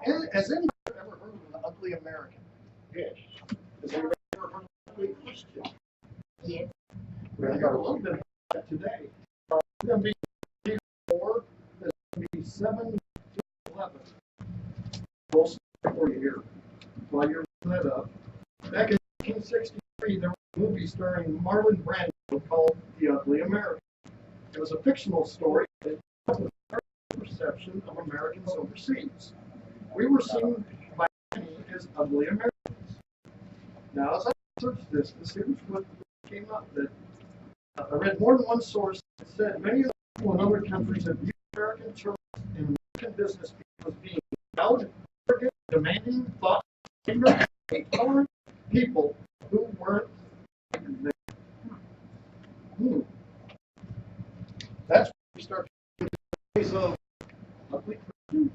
Has anybody ever heard of an ugly American? Yes. Has anybody ever heard of an ugly Christian? Yes. We're going to got a little bit of that today. It's going to be 4, it's going to be 7 to 11. We'll start for you here while you're looking that up. Back in 1963, there was a movie starring Marlon Brando called The Ugly American. It was a fictional story that told the perception of Americans overseas. We were seen by many as ugly Americans. Now, as I searched this, here's what came up. That I read more than one source that said many of the people in other countries have viewed American tourists and American business people as being loud, arrogant, demanding, thoughtful, ignorant, intolerant people who weren't there. That's where we start to see of ugly Christian.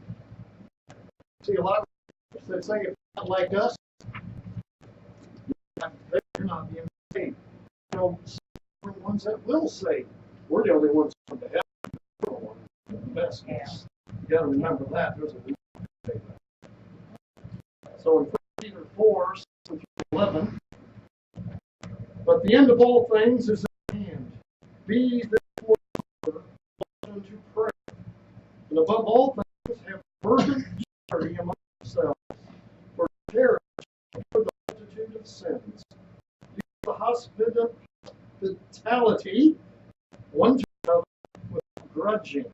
See a lot of people that say it's not like us, they're not being saved. You know, we're the ones that will say we're the only ones from the heaven. We're the ones the best. Yeah. You got to remember that. There's a reason to say that. So in 1 Peter 4, 7 through 11, but the end of all things is at hand. Be therefore to pray, and above all things have fervent charity among yourselves, for charity for the multitude of sins. Use the hospitality one to another with grudging.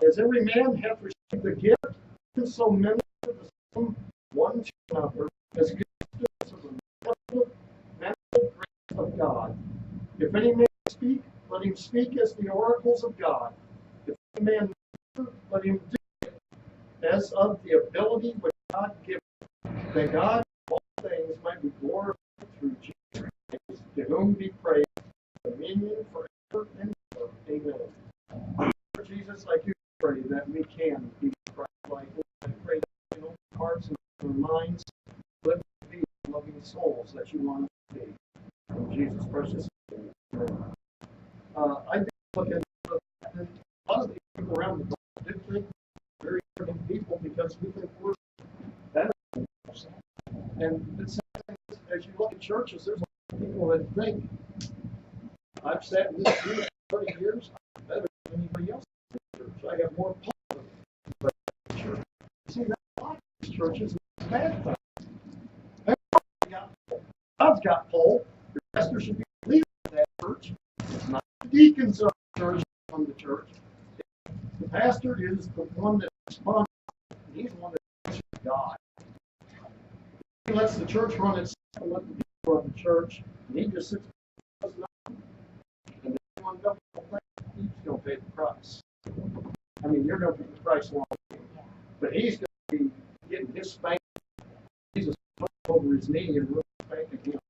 As every man hath received the gift, and so minister the same one to another, as good stewards of the manifold grace of God. If any man speak, let him speak as the oracles of God. If any man minister, let him do it as of the ability which God giveth, that God of all things might be glorified through Jesus Christ, to whom be praise, dominion forever and ever. Amen. Lord Jesus, I do pray that we can be Christ-like. I pray that in our hearts and our minds, let us be loving souls that you want us to be. In Jesus' precious name. I did look at a lot of the people around the world do think we're very arrogant people because we think we're better than others. And it's as you look at churches, there's a lot of people that think I've sat in this pew for 30 years, I'm better than anybody else in the church. I have more power than the church. See, that's a lot of these churches, it's a bad thing. God's got pull. Your pastor should be the leader of that church. It's not the deacons of the church from the church. The pastor is the one that's responsible. He's the one that answers God. He lets the church run itself and let the people run the church. And he just sits and does nothing. And then one double thing, he's going to pay the price. I mean, you're going to pay the price along with him. But he's going to be getting his spank. Jesus over his knee and really spanking him.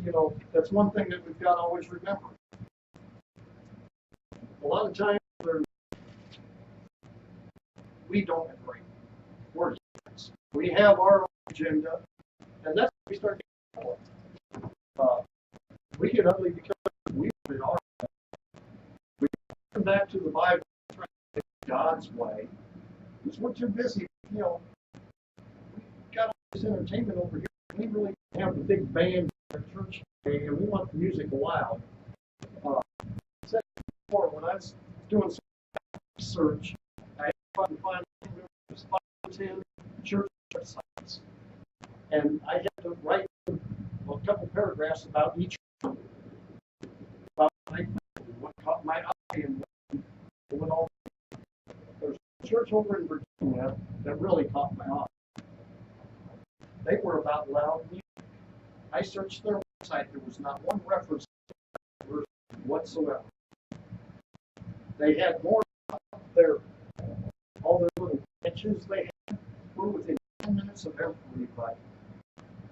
You know, that's one thing that we've got to always remember. A lot of times we don't agree. We're humans. We have our own agenda, and that's when we start getting ugly. We get ugly because we put it our way. We come back to the Bible and try to do God's way. Because we're too busy, you know. We've got all this entertainment over here. We really have the big band in our church today, and we want the music loud. I said before, when I was doing some research, I tried to find 5 to 10 church websites. And I had to write a couple paragraphs about each one. About what caught my eye and what all. There's a church over in Virginia that really caught my eye. They were about loud music. I searched their website. There was not one reference to verse whatsoever. They had more of their all their little benches they had were within 10 minutes of everybody.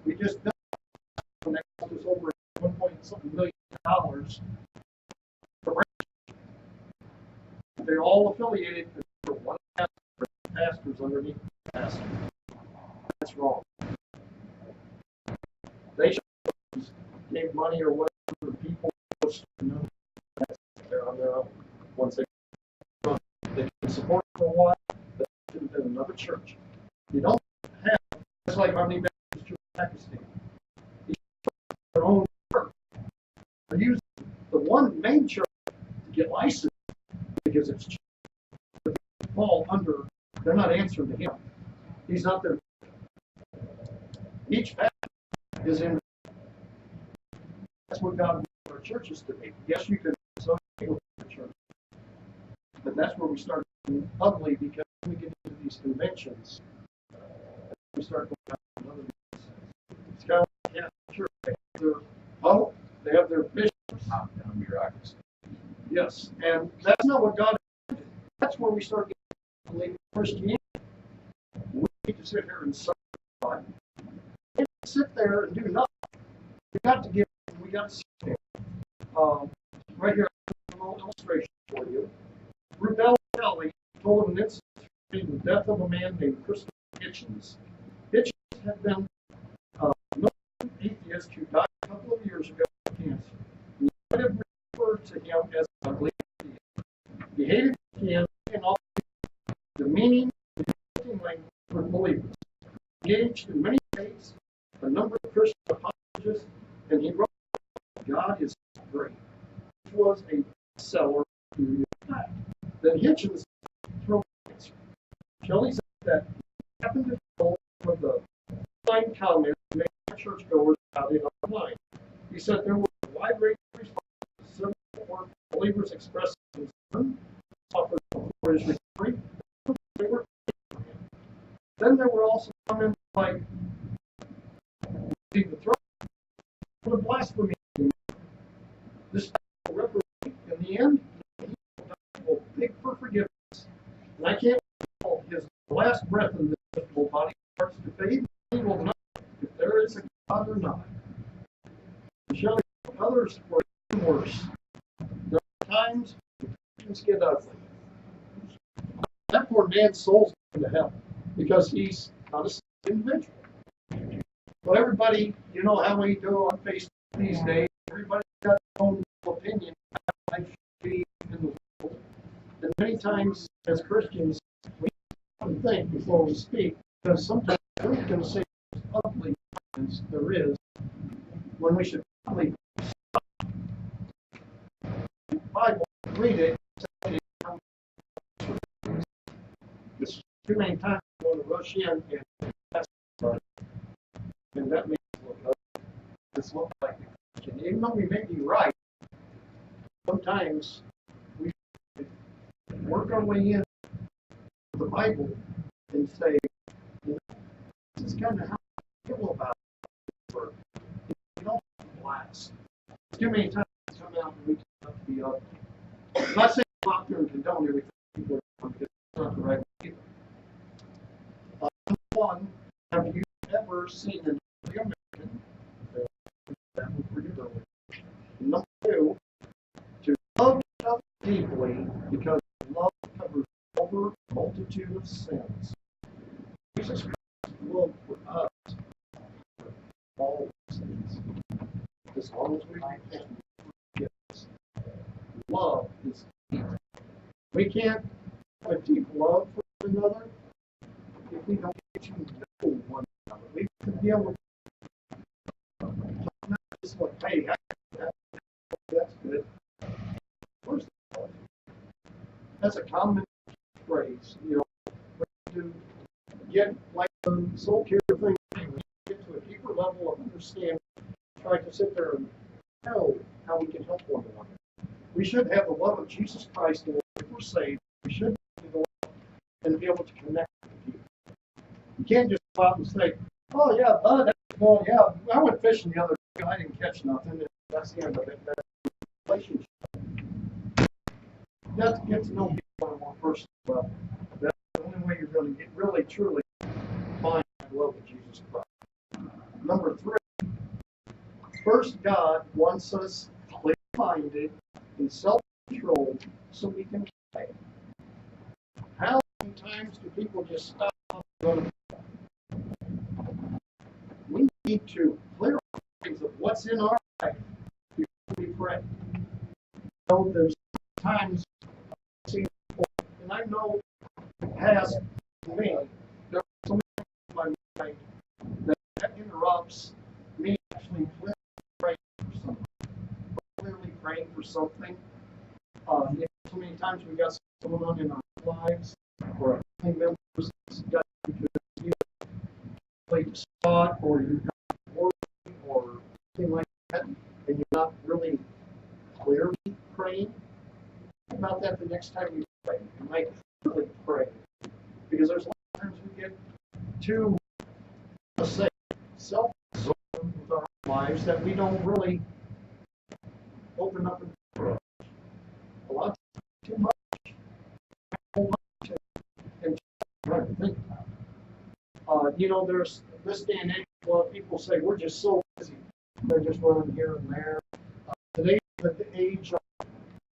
We just built one that cost us over $1.something million. They're all affiliated with one pastors underneath the pastor. That's wrong. They should gave money or whatever to people. They're on their own. Once they can support for a while, but it should have been another church. You don't have, that's like Harmony Baptist Church in Pakistan. You have their own church. They're using the one main church to get licensed because it's cheap. They fall under, they're not answering to him. He's not their. Each pastor is in. That's what God wants our churches to be. Yes, you can associate with the church, but that's where we start getting ugly because when we get into these conventions, we start going down another nonsense. It's kind of like Catholic Church. They have their Pope, they have their bishops. Top-down bureaucracy. Yes, and that's not what God intended. That's where we start getting ugly Christianity. We need to sit here and serve God. We can't sit there and do nothing. We got to give. We got to sit there. Right here, I have a little illustration for you. Rubella Kelly told an incident regarding the death of a man named Christopher Hitchens. Hitchens had been a militant atheist who died a couple of years ago of cancer. You might have referred to him as an ugly atheist. He hated Christianity and all the meaning and the language for believers. Engaged in many faiths, a number of Christian apologists, and he wrote, God is great. Which was a bestseller a few years back. Then Hitchens throat cancer. Shelley said that he happened to know one of the online comments made by churchgoers about it online. He said there was a wide range of responses. Several believers expressed concern, offered for his recovery. They were for him. Then there were also comments like, the throat, the blasphemy. This reprobate, in the end, he will beg for forgiveness. And I can't recall his last breath in this physical body starts to fade. He will know if there is a God or not. Shelley, others were even worse. There are times things get ugly. That poor man's soul's going to hell because he's not a individual. Well, everybody, you know how we do on Facebook these days. Everybody's got their own opinion about how life should be in the world. And many times, as Christians, we have to think before we speak, because sometimes we're going to say ugly things there is when we should probably stop. The Bible, read it. It's too many times we want to rush in and pass it. And that makes it look ugly. It's look like a Christian. Even though we may be right, sometimes we work our way in the Bible and say, you know, this is kind of how I feel about it. Or, you don't blast. Too many times we come out and we have to be ugly. I'm not saying go out there and condone everything people are doing because it's not the right way either. Number one, have you ever seen an American that would read earlier? Number two, to love others deeply because love covers over a multitude of sins. Jesus Christ's love for us for all sins. As long as we repent and forgive us. Love is deep. We can't have a deep love for one another if we don't get to know one another. We can be able to not just like, hey, that's good. Where's the love? That's a common phrase. You know, when you get like the soul care thing, when you get to a deeper level of understanding, try to sit there and know how we can help one another. We should have the love of Jesus Christ, and if we're saved, we should be the love and be able to connect with people. You can't just go out and say, oh, yeah, bud, oh, yeah, I went fishing the other day, I didn't catch nothing, and that's the end of it. That's a relationship. You have to get to know people on a more personal level. That's the only way you're going to get really, truly find the love of Jesus Christ. Number three, first, God wants us clear-minded and self-controlled so we can pray. How many times do people just stop and go to prayer? We need to clear our minds of what's in our life before we pray. So there's times I see people, and I know has me, there are so many things in my mind that interrupts me actually praying for something. Clearly praying for something. So many times we got someone on in our lives or a family members that's got because you played spot or you got worried or something like that, and you're not really clearly praying. Think about that the next time you pray. You might really pray. Because there's a lot of times we get too, let's say, self-absorbed with our lives that we don't really open up and pray. A lot of times too much. Whole much and try to think about it. There's this day and age, a lot of people say we're just so busy. They're just running here and there. Today's the age of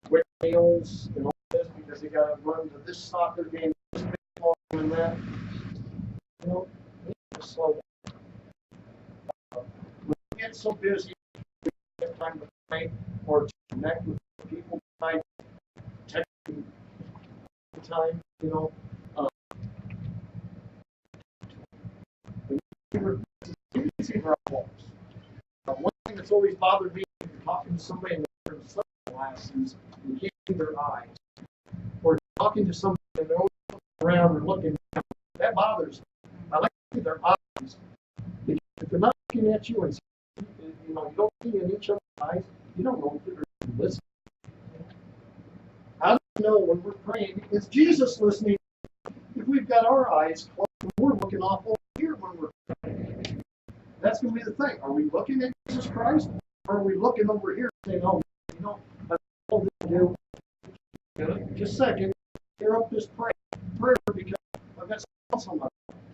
with meals and all this because they got to run to this soccer game, this baseball and that. We need to slow down. When we get so busy, we don't have time to pray or to connect with people. Texting time, it's easy for our folks. One thing that's always bothered me is talking to somebody in their sunglasses and you can't see their eyes, or talking to somebody and they're always looking around and looking down. That bothers me. I like to see their eyes. Because if they're not looking at you and you don't see in each other's eyes, you don't know if they're listening. How do you know when we're praying, is Jesus listening? If we've got our eyes closed and we're looking off over here when we're praying. That's going to be the thing. Are we looking at Jesus Christ? Or are we looking over here saying, oh, I told you to do. Just a second. Tear up this prayer because I've got something else on my mind.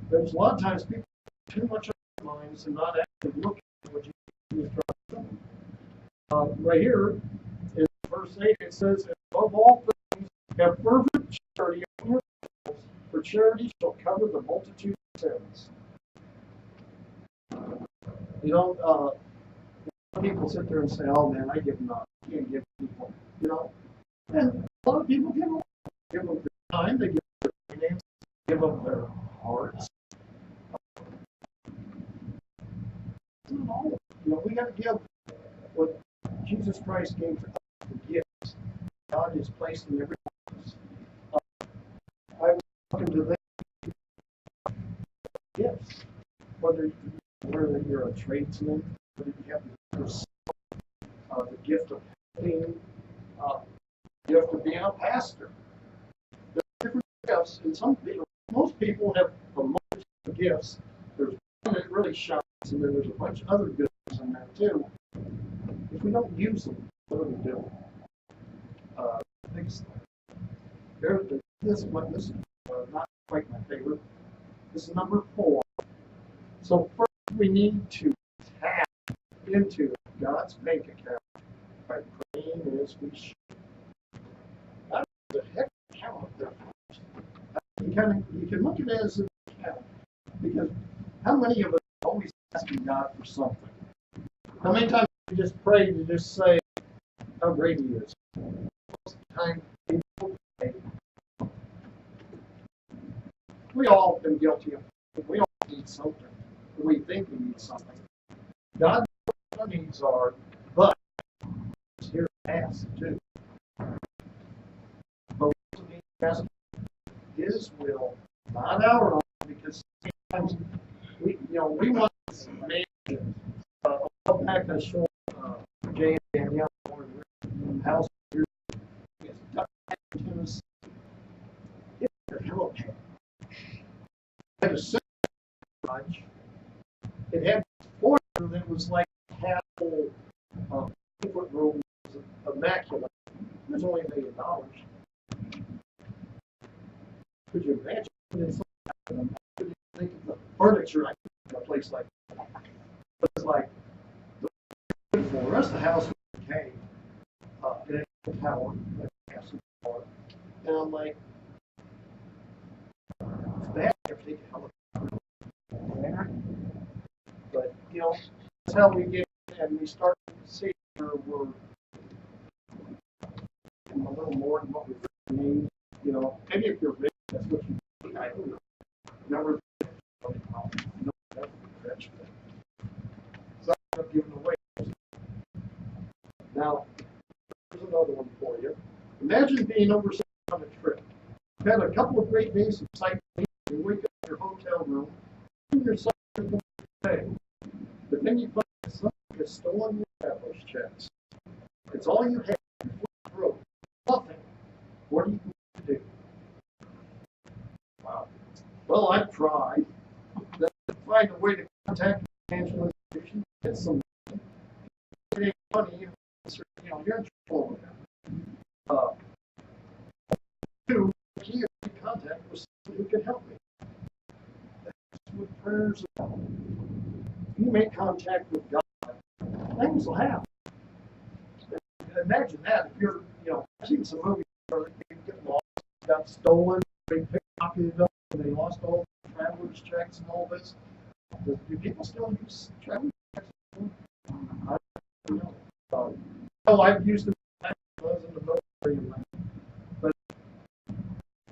There's a lot of times people have too much on their minds and not actually looking at what Jesus is trying to do. Right here in verse 8, it says, above all things, have fervent charity among yourselves, for charity shall cover the multitude of sins. People sit there and say, oh man, I give enough. I can't give people. And a lot of people give them their time, they give their finances, give them their hearts. We got to give what Jesus Christ gave to us, the gifts God has placed in every one of us. I was talking to them gifts, whether you're a tradesman, whether you have the gift of helping, the gift of being a pastor. There's different gifts, and most people have a multitude of gifts. There's one that really shines, and then there's a bunch of other gifts in there too. If we don't use them, what do we do? This is not quite my favorite. This is number 4. So first we need to tap into God's bank account by praying as we should. That's a heck of an account there. You can look at it as an account because how many of us are always asking God for something? How many times do you just pray to just say how great He is? Most of the time, people pray. We all have been guilty of it. We all need something. We think we need something. God knows what our needs are, but He's here to ask too. But we also need to ask His will, not our own, because sometimes we want this mansion. A while back I showed Jay and Danielle the house here in Tennessee. It's a helipad. It had a center garage. It had a corner that was like half full foot room, was immaculate. It was only $1 million. Could you imagine inside? Could you think of the furniture I could in a place like that? It's like the rest of the house was okay. It had a tower, and I'm like, it's bad if they can help. But that's how we get and we start to see where we're a little more than what we really need. You know, maybe if you're rich, that's what you need. I don't know. Never. No, that's rich. So I'm giving away. Now, here's another one for you. Imagine being overseas on a trip. You've had a couple of great days of sightseeing. You wake up in your hotel room, and you're sightseeing the day. But then you find someone has stolen your traveler's checks. It's all you have. Nothing. What are you going to do? Wow. Well, I've tried. Find a way to contact the financial institution, get some money. You know, you're in trouble with them. Two, key contact with someone who can help me. That's what prayers are about. If you make contact with God, things will happen. Imagine that. If you're, you know, I've seen some movies where they get lost, got stolen, they pickpocketed them, and they lost all the travelers' checks and all this. Do people still use travelers' checks? I don't know. Well, I've used them when I was in the military, but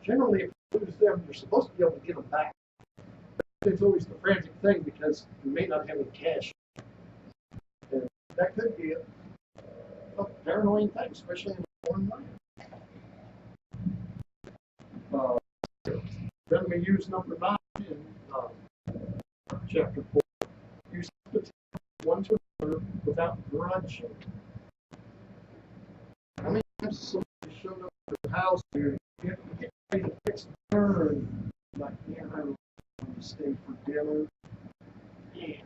generally, if you lose them, you're supposed to be able to get them back. But it's always the frantic thing because you may not have any cash. And that could be a paranoid thing, especially in a foreign land. Then we use number 9 in chapter 4. Use one to another without grudging. How many times somebody showed up at the house here, you get ready to fix dinner, and like, man, I don't want to stay for dinner. Yeah.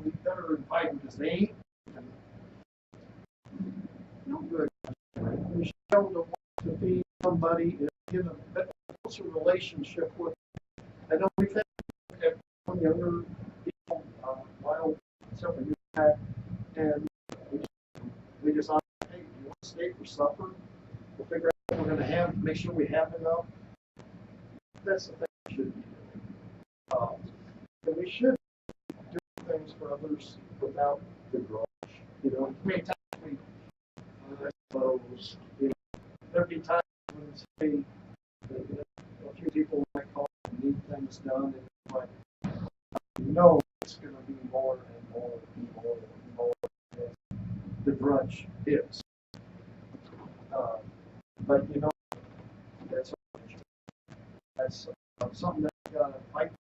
We better invite them to stay. No good. We show them want to be somebody and give them a closer relationship with them. I know we've had some younger people while several years back, and we just thought, hey, you want to stay for supper? We'll figure out what we're going to have, make sure we have enough. That's the thing we should be doing. And we should do things for others without the grudge. You know, many times we, I suppose, you know, there'd be times when, say, a few people might call and need things done, and like, you know, it's going to be more and more and more and more as the grudge is. But you know, that's something that we got to fight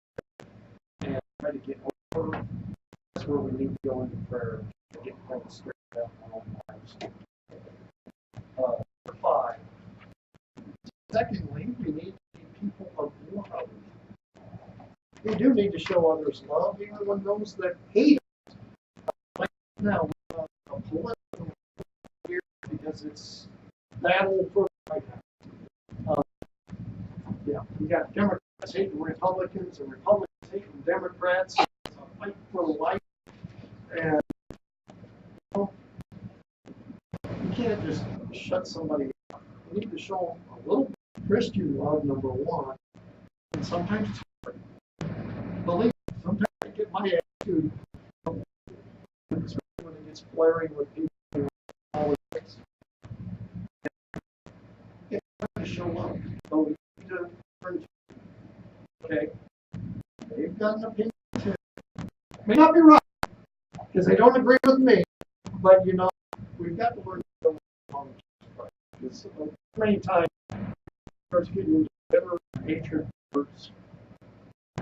and try to get over. That's where we need to go into prayer to get things straightened out in our own lives. Number 5. Secondly, we need to be people of love. We do need to show others love, even when those that hate us. Like now, a political here because it's battle for the White House. Yeah, we got Democrats hating Republicans and Republicans hating Democrats. It's a fight for life, and you know, you can't just shut somebody up. You need to show them a little Christian love, number 1, and sometimes it's hard. Believe me, sometimes I get my attitude, especially when it gets flaring with people in politics. It's hard to show up, but we need to learn to. Okay? They've got an opinion too. May not be right, because they don't agree with me, but you know, we've got to learn to go along with because many times it starts getting into bitter hatred words,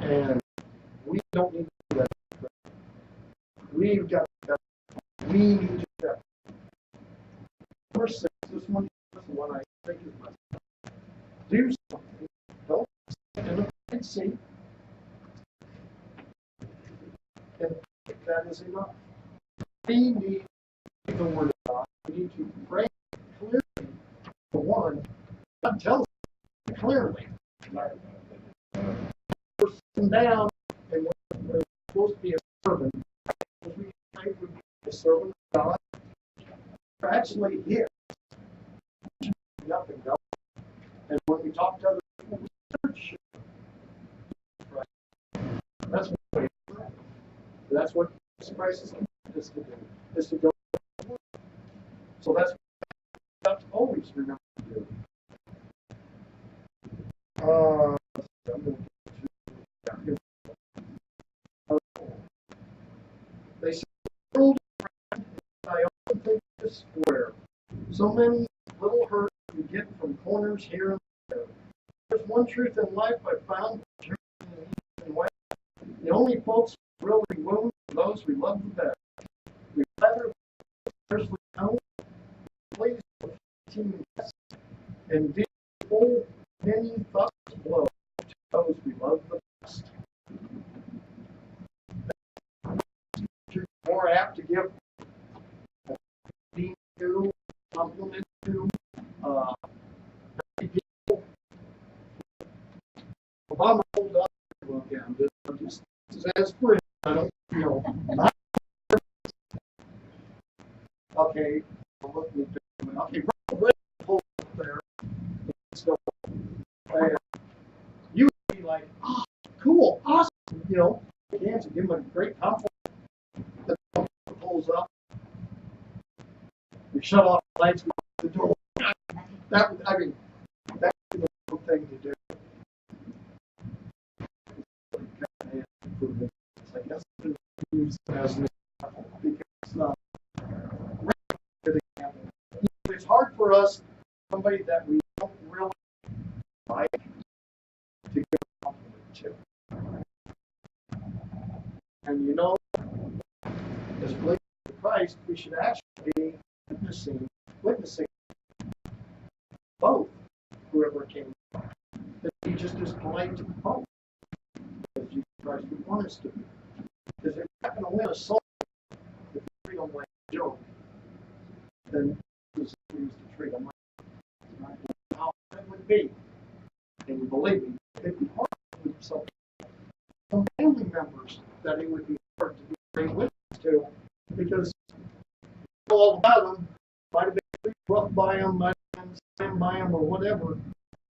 and we don't need to do that. We've got to, we need to do that. Verse 6, this one I think is my do something. Don't sit in a seat. And that is enough. We need the word of God. We need to pray clearly. For one, God tells us clearly. We're sitting down and we're supposed to be a servant. We pray to be a servant of God. We're actually here. Nothing else. And when we talk to other people, we search. Right. That's what we pray. That's what Jesus Christ is commanded us to do, is to go. So that's what we have to always remember to do. so many little hurts we get from corners here and there. There's one truth in life I found in the East and West. The only folks who really wound are those we love the best. We rather scarcely know, please with 15 yes, and deal full many thoughts blow to those we love the best. You're more apt to give being to, compliment to, people. Obama hold up. Okay, I'm just as friend. I don't, okay, I'm looking at them. Okay, Red hold up there. So, you would be like, oh, cool, awesome, hands and give them a great compliment. The pulls up. We shut off the lights, we close the door. That's the wrong thing to do. I guess it's used as an example because it's hard for us, somebody that we don't really like, to give a compliment to. And as believers in Christ, we should actually be witnessing both, whoever came, that be just as polite to both as Jesus Christ would want us to be. Because if you're not going to win a soul if you treat them like a joke, then this is how we used to treat them like how it would be. And believe me, it'd be hard with some family members that it would be hard to be a great witness to, because all about them might have been rough by them, might have been slammed by them, or whatever.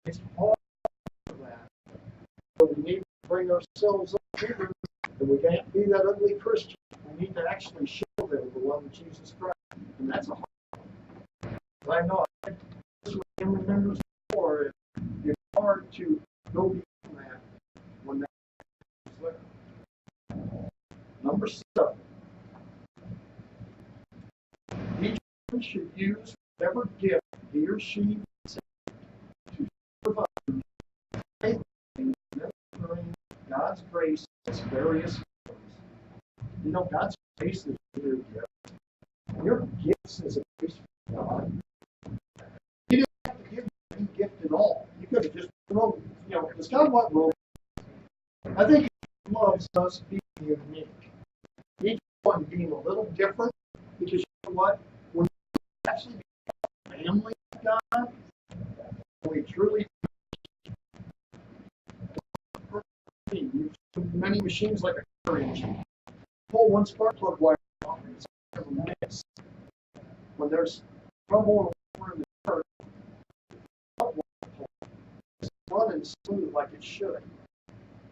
It's hard for that. But we need to bring ourselves up here, and we can't be that ugly Christian. We need to actually show them the love of Jesus Christ, and that's a hard one. I know I had this with family members before. It's hard to go beyond that when that is there. Number 7. Each one should use whatever gift he or she has to serve others, faithfully ministering God's grace in its various forms. God's grace is your gift. Your gifts is a grace from God. He didn't have to give you any gift at all. You could have just thrown, because God wants rope. I think He loves us being unique. Each one being a little different, because you know what? When we actually become a family of God, we truly use many machines like a car engine. Pull one spark plug wire off and it's kind of a mess. When there's trouble over in the car, it's running smooth like it should.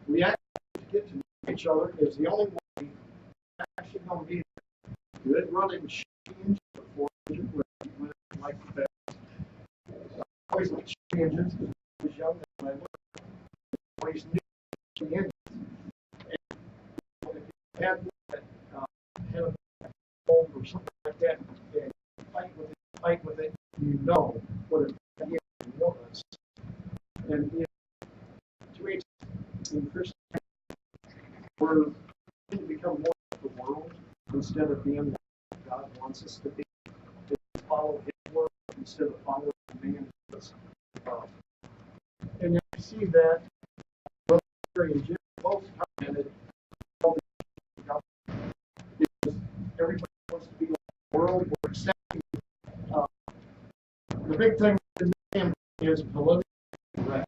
We actually get to know each other is the only way actually going to be good running machine engine before engine running like the best. I always like machine engines because I was young and I always knew the engines. And if you had one that had a hole or something like that, and fight with it, what it was. And to each in Christianity, we're going to become more of the world instead of being what God wants us to be. To follow His word instead of following man. And you see that both Jerry and Jim both commented because everybody wants to be like the world. We're accepting. The big thing in the is political correct.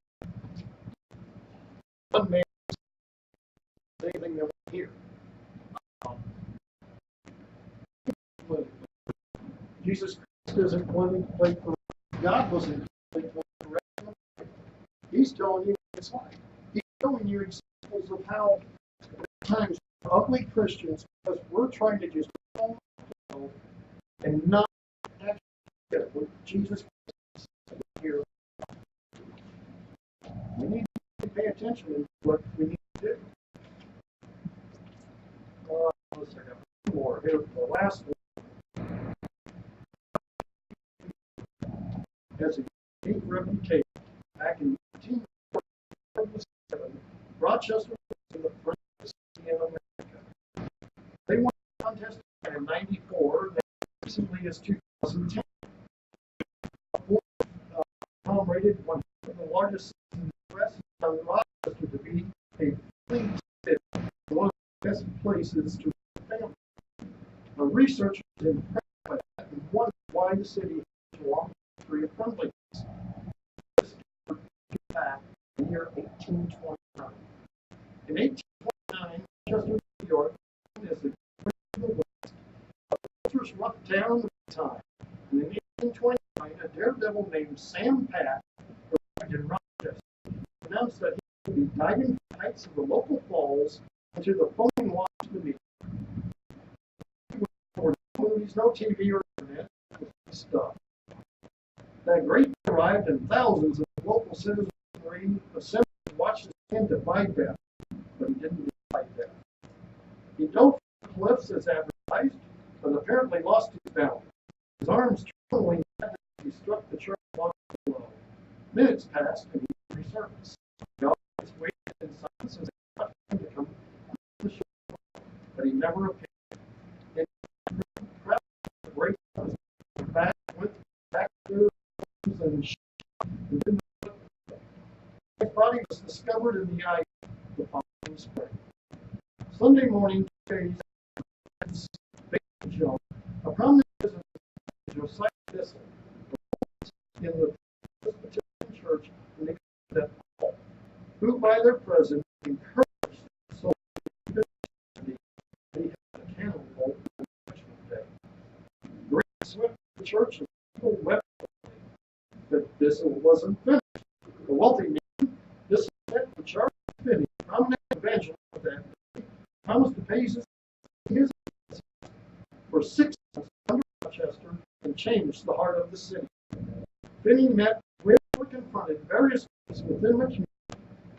One man says anything they want to hear. Jesus Christ isn't wanting to play for God wasn't playing for He's telling you what it's like. He's showing you examples of how at times we're ugly Christians because we're trying to just and not actually get what Jesus Christ here. We need to pay attention to what we need to do. Let's take one more here. The last one. reputation. Back in 1947, Rochester was the first city in America. They won the contest in 94, and as recently as 2010. Tom rated one of the largest cities in the U.S. found Rochester to be a free city, one of the best places to family. A researcher is impressed by that and wonders why the city has a long history of friendliness. This goes back in the year 1829. In 1829, Rochester, New York, is the Queen of the West, a fortress rough town of the time. And in 1829, a daredevil named Sam Pat arrived in Rochester, announced that he would be diving from the heights of the local falls into the foaming waters beneath. There were no movies, no TV or internet, stuff. That great day arrived, and thousands of local citizens assembled to watch the man defy death, but he didn't defy death. He dove from the cliffs as advertised, but apparently lost his balance. His arms trembling as he struck the church waters below. Minutes passed, and he resurfaced. The audience waited in silence as they watched him to come to the shore, but he never appeared. In the crowd, break back, went back to their rooms and his body was discovered in the ice the following spring. Sunday morning, 2 days after Baby Jones, a prominent visitor, Josiah Bissell, in the Presbyterian Church in the that Paul, who by their presence encouraged the soul to be that he had a candle on Judgment Day. Great swept the church and people wept that Bissell wasn't finished. The wealthy man, Bissell met with Charles Finney, prominent evangelist of that day, promised to pay his for 6 months under Rochester and changed the heart of the city. Finney met with or confronted various groups within the community,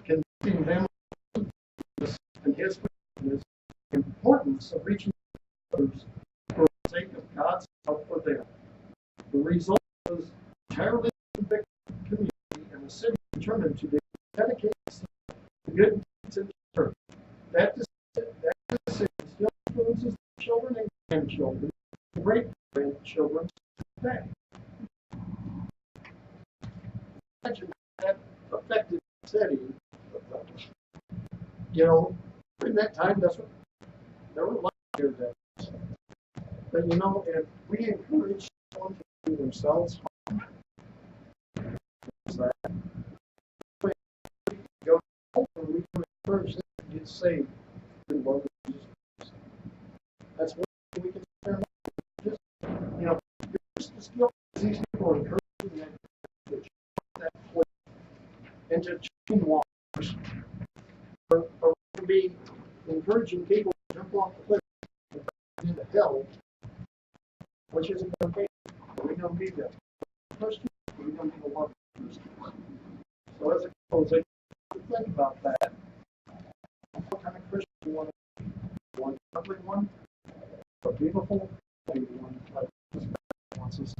convincing them of and his the importance of reaching others for the sake of God's love for them. The result was entirely convicted community and the city determined to dedicate itself to good deeds in the church. That decision still influences the children and grandchildren, and great-grandchildren today. Imagine that affected the city. You know, during that time, there were light here then. But you know, if we encourage someone to do themselves harm, that we go home and we can encourage them to get saved through love of Jesus Christ. That's one thing we can spare more. Just, you know, just the skill these people are encouraging that flip into chain waters, or to be encouraging people to jump off the cliff into hell, which isn't going to be. We don't need that. Christians, we don't need a lot of Christians. So as a closing, think about that. What kind of Christian you want to be? One ugly one, a beautiful one, like Jesus wants us